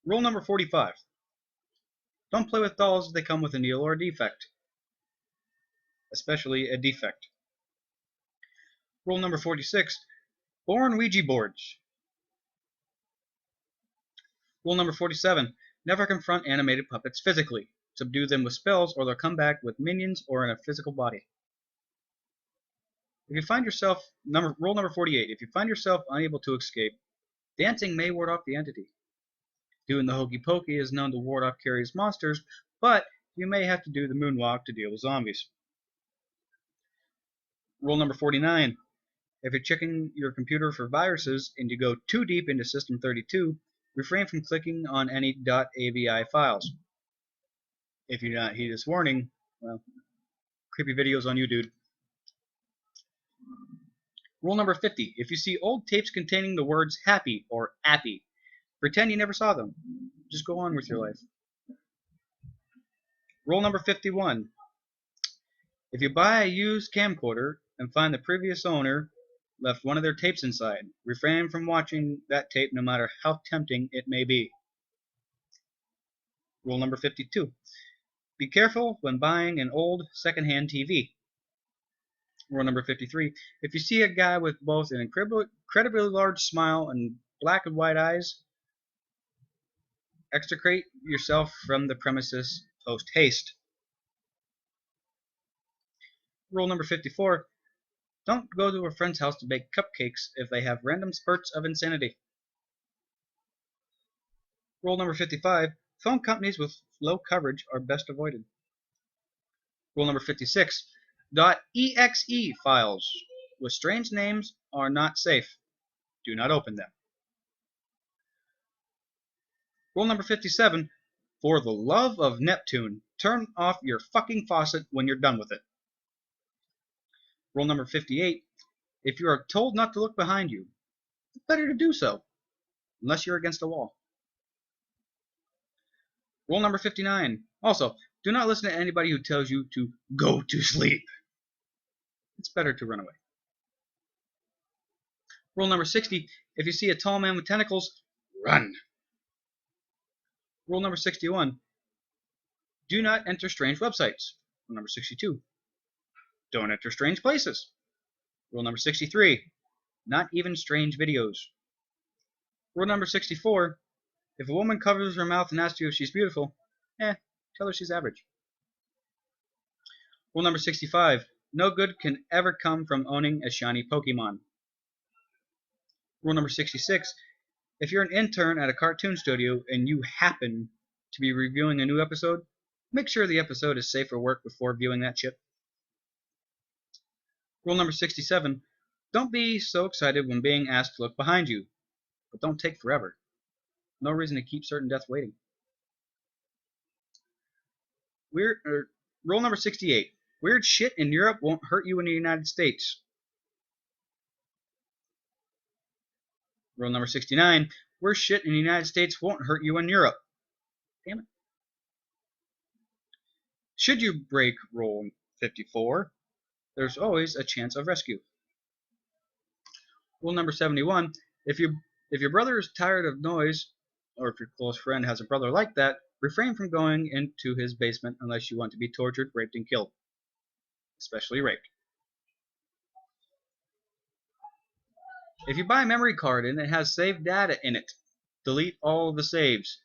Rule number 45. Don't play with dolls if they come with a needle or a defect, especially a defect. Rule number 46. Born Ouija boards. Rule number 47. Never confront animated puppets physically. Subdue them with spells or they'll come back with minions or in a physical body. If you find yourself, rule number 48. If you find yourself unable to escape, dancing may ward off the entity. Doing the hokey pokey is known to ward off curious monsters, but you may have to do the moonwalk to deal with zombies. Rule number 49. If you're checking your computer for viruses and you go too deep into System 32, refrain from clicking on any .avi files. If you do not heed this warning, well, creepy videos on you, dude. Rule number 50. If you see old tapes containing the words happy or appy, pretend you never saw them. Just go on with your life. Rule number 51. If you buy a used camcorder and find the previous owner left one of their tapes inside, refrain from watching that tape no matter how tempting it may be. Rule number 52. Be careful when buying an old secondhand TV. Rule number 53. If you see a guy with both an incredibly large smile and black and white eyes, extricate yourself from the premises post haste. Rule number 54. Don't go to a friend's house to bake cupcakes if they have random spurts of insanity. Rule number 55. Phone companies with low coverage are best avoided. Rule number 56. .exe files with strange names are not safe. Do not open them. Rule number 57. For the love of Neptune, turn off your fucking faucet when you're done with it. Rule number 58. If you are told not to look behind you, it's better to do so, unless you're against a wall. Rule number 59. Also, do not listen to anybody who tells you to go to sleep. It's better to run away. Rule number 60. If you see a tall man with tentacles, run. Rule number 61. Do not enter strange websites. Rule number 62. Don't enter strange places. Rule number 63. Not even strange videos. Rule number 64. If a woman covers her mouth and asks you if she's beautiful, tell her she's average. Rule number 65. No good can ever come from owning a shiny Pokemon. Rule number 66. If you're an intern at a cartoon studio and you happen to be reviewing a new episode, make sure the episode is safe for work before viewing that shit. Rule number 67. Don't be so excited when being asked to look behind you, but don't take forever. No reason to keep certain death waiting. Rule number 68. Weird shit in Europe won't hurt you in the United States. Rule number 69. Weird shit in the United States won't hurt you in Europe. Damn it. Should you break Rule 54, there's always a chance of rescue. Rule number 71. If your brother is tired of noise, or if your close friend has a brother like that, refrain from going into his basement unless you want to be tortured, raped, and killed. Especially raped. If you buy a memory card and it has saved data in it, delete all the saves.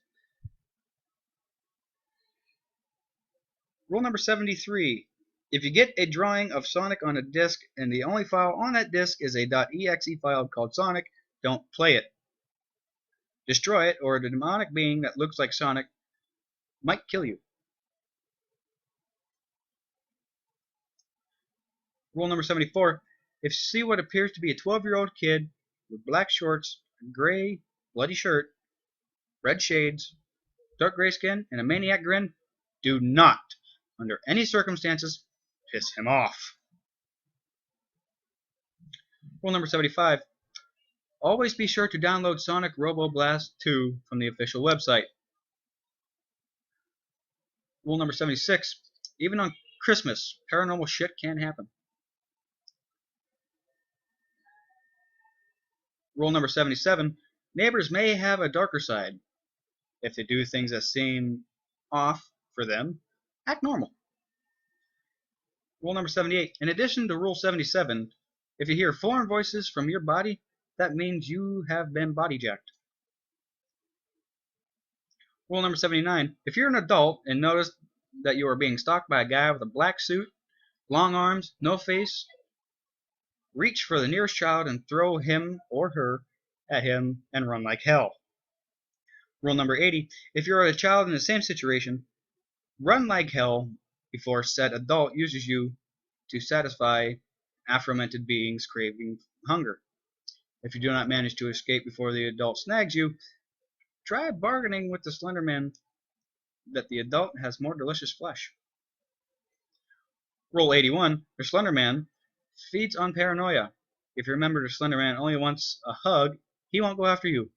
Rule number 73. If you get a drawing of Sonic on a disc and the only file on that disc is a .exe file called Sonic, don't play it. Destroy it, or the demonic being that looks like Sonic might kill you. Rule number 74. If you see what appears to be a 12-year-old kid with black shorts, a gray, bloody shirt, red shades, dark gray skin, and a maniac grin, do not, under any circumstances, piss him off. Rule number 75. Always be sure to download Sonic Robo Blast 2 from the official website. Rule number 76. Even on Christmas, paranormal shit can happen. Rule number 77. Neighbors may have a darker side. If they do things that seem off for them, act normal. Rule number 78. In addition to Rule 77, if you hear foreign voices from your body, that means you have been body jacked. Rule number 79. If you're an adult and notice that you are being stalked by a guy with a black suit, long arms, no face, reach for the nearest child and throw him or her at him and run like hell. Rule number 80. If you're a child in the same situation, run like hell before said adult uses you to satisfy aforementioned being's craving hunger. If you do not manage to escape before the adult snags you, try bargaining with the Slender Man that the adult has more delicious flesh. Rule 81. The Slender Man feeds on paranoia. If you remember the Slender Man only wants a hug, he won't go after you.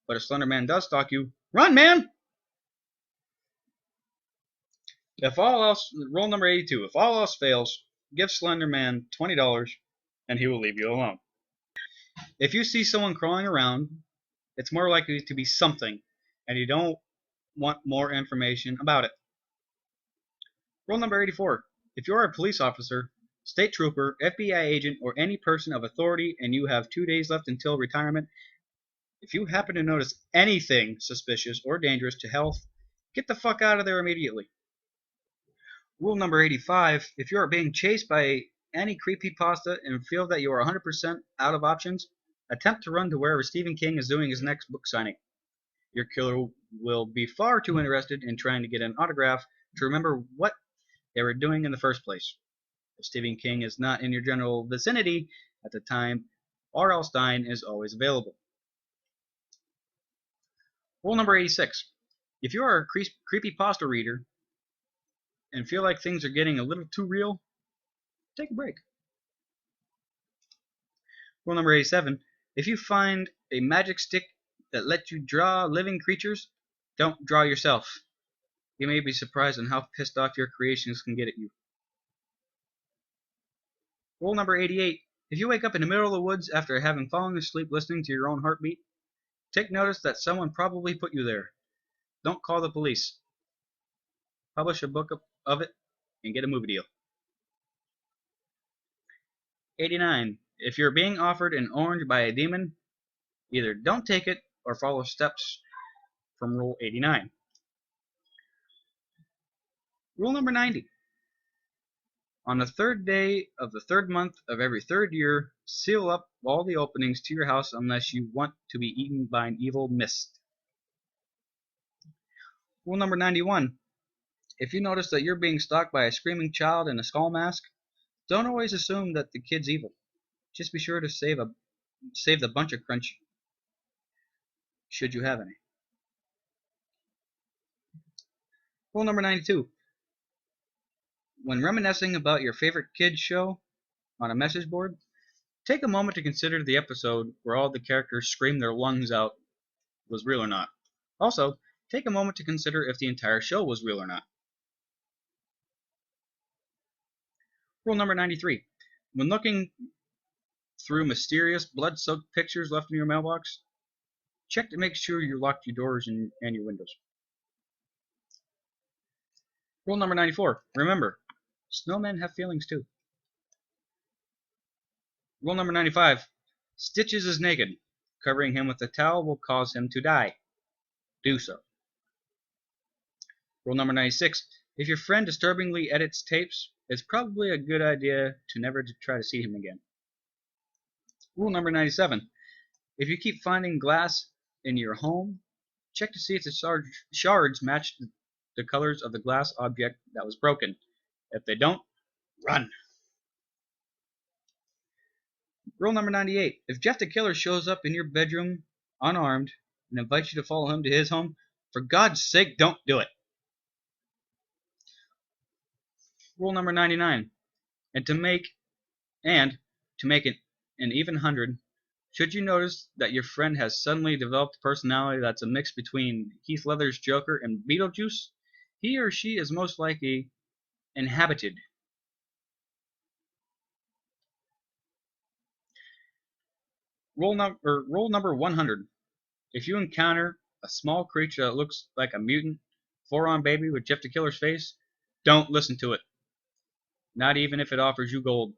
But if Slender Man does stalk you, run, man! Rule number 82. If all else fails, give Slender Man $20 and he will leave you alone. If you see someone crawling around, it's more likely to be something, and you don't want more information about it. Rule number 84. If you are a police officer, state trooper, FBI agent, or any person of authority and you have 2 days left until retirement, if you happen to notice anything suspicious or dangerous to health, get the fuck out of there immediately. Rule number 85. If you are being chased by any creepypasta and feel that you are 100% out of options, attempt to run to wherever Stephen King is doing his next book signing. Your killer will be far too interested in trying to get an autograph to remember what they were doing in the first place. If Stephen King is not in your general vicinity at the time, R.L. Stine is always available. Rule number 86. If you are a creepypasta reader and feel like things are getting a little too real, take a break. Rule number 87. If you find a magic stick that lets you draw living creatures, don't draw yourself. You may be surprised on how pissed off your creations can get at you. Rule number 88. If you wake up in the middle of the woods after having fallen asleep listening to your own heartbeat, take notice that someone probably put you there. Don't call the police. Publish a book of it and get a movie deal. 89. If you're being offered an orange by a demon, either don't take it or follow steps from Rule 89. Rule number 90. On the third day of the third month of every third year, seal up all the openings to your house unless you want to be eaten by an evil mist. Rule number 91. If you notice that you're being stalked by a screaming child in a skull mask, don't always assume that the kid's evil. Just be sure to save the bunch of crunch, should you have any. Rule number 92. When reminiscing about your favorite kids show on a message board, take a moment to consider the episode where all the characters screamed their lungs out was real or not. Also, take a moment to consider if the entire show was real or not. Rule number 93. When looking through mysterious blood-soaked pictures left in your mailbox, check to make sure you locked your doors and your windows. Rule number 94. Remember, snowmen have feelings too. Rule number 95. Stitches is naked. Covering him with a towel will cause him to die. Do so. Rule number 96. If your friend disturbingly edits tapes, it's probably a good idea to never try to see him again. Rule number 97. If you keep finding glass in your home, check to see if the shards match the colors of the glass object that was broken. If they don't, run. Rule number 98. If Jeff the Killer shows up in your bedroom unarmed and invites you to follow him to his home, for God's sake, don't do it. Rule number 99. And to make it an even 100, should you notice that your friend has suddenly developed a personality that's a mix between Heath Ledger's Joker and Beetlejuice, he or she is most likely inhabited. Rule number 100. If you encounter a small creature that looks like a mutant four-armed baby with Jeff the Killer's face, don't listen to it. Not even if it offers you gold.